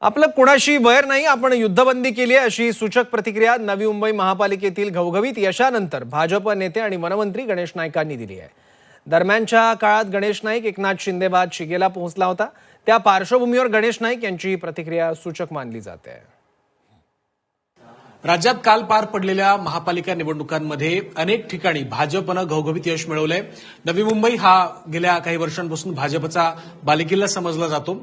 आपलं कोणाशी वैर नाही, आपण युद्धबंदी केली आहे अशी सूचक प्रतिक्रिया नवी मुंबई महापालिकेतील घवघवीत यशानंतर भाजप नेते आणि वनमंत्री गणेश नाईकांनी दिली आहे। दरम्यानच्या काळात गणेश नाईक एकनाथ शिंदेबाद शिगेला पोहोचला होता। त्या पार्श्वभूमीवर गणेश नाईक यांची प्रतिक्रिया सूचक मानली जाते। राज्यात काल पार पडलेल्या महापालिका निवडणुकांमध्ये अनेक ठिकाणी भाजपनं घवघवीत यश मिळवलंय। नवी मुंबई हा गेल्या काही वर्षांपासून भाजपचा बालेकिल्ला समजला जातो।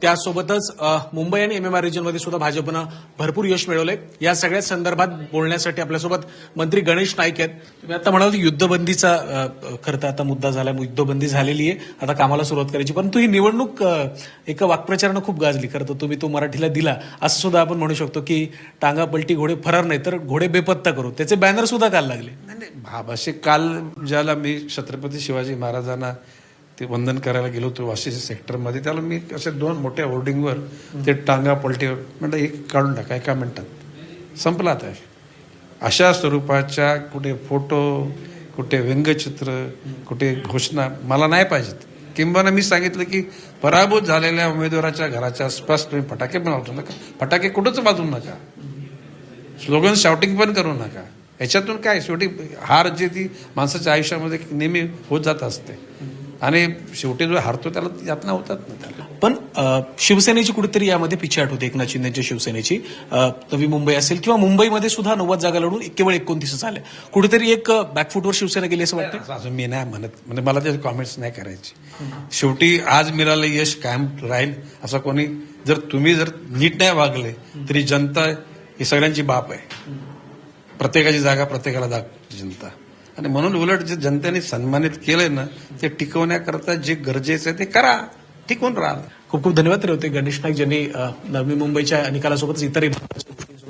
त्यासोबतच मुंबई आणि एमएमआर रिजनमध्ये सुद्धा भाजपनं भरपूर यश मिळवलंय। या सगळ्या संदर्भात बोलण्यासाठी आपल्यासोबत मंत्री गणेश नाईक आहेत। तुम्ही आता म्हणाल युद्धबंदीचा खरं तर आता मुद्दा झाला, युद्धबंदी झालेली आहे, आता कामाला सुरुवात करायची, परंतु ही निवडणूक एका वाक्प्रचारानं खूप गाजली। खरं तर तुम्ही तो मराठीला दिला असं सुद्धा आपण म्हणू शकतो की टांगा पलटी घोडे फरार नाही तर घोडे बेपत्ता करू, त्याचे बॅनर सुद्धा काल लागले। नाही असे काल ज्याला मी छत्रपती शिवाजी महाराजांना ते वंदन करायला गेलो होतो वाशी सेक्टरमध्ये, त्याला मी असे 2 मोठ्या होर्डिंगवर ते टांगा पलटीवर म्हणलं एक काढून टाका, एका मिनिटात संपला आहे। अशा स्वरूपाच्या कुठे फोटो, कुठे व्यंगचित्र, कुठे घोषणा मला नाही पाहिजेत। किंबहुना मी सांगितलं की पराभूत झालेल्या उमेदवाराच्या घराच्या आसपास तुम्ही फटाके पण वाजवू नका, फटाके कुठंच वाजवू नका, स्लोगन शाउटिंग पण करू नका। याच्यातून काय शेवटी हार जी ती माणसाच्या आयुष्यामध्ये नेहमी होत जात असते आणि शेवटी जो हारतो त्याला यातना होतात ना त्याला। पण शिवसेनेची कुठेतरी यामध्ये पिछाट होते, एकनाथ शिंदेच्या शिवसेनेची। नवी मुंबई असेल किंवा मुंबईमध्ये सुद्धा 90 जागा लढून केवळ 29 झाल्या, कुठेतरी एक बॅकफुटवर शिवसेना गेली असं वाटतं। अजून मी नाही म्हणत, म्हणजे मला त्याचे कॉमेंट्स नाही करायचे। शेवटी आज मिळालं यश कायम राहील असं कोणी, जर तुम्ही जर नीट नाही वागले तरी जनता ही सगळ्यांची बाप आहे। प्रत्येकाची जागा प्रत्येकाला दाखवते जनता, आणि म्हणून उलट जे जनतेने सन्मानित केलंय ना ते टिकवण्याकरता जे गरजेचं आहे ते करा, टिकून राहा। खूप खूप धन्यवाद ते होते गणेश नाईक, ज्यांनी नवी मुंबईच्या निकालासोबतच इतरही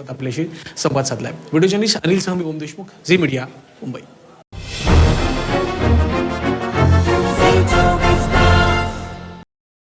आपल्याशी संवाद साधलाय। व्हिडिओ जर्नलिस्ट अनिल सह मी ओम देशमुख, झी मीडिया, मुंबई।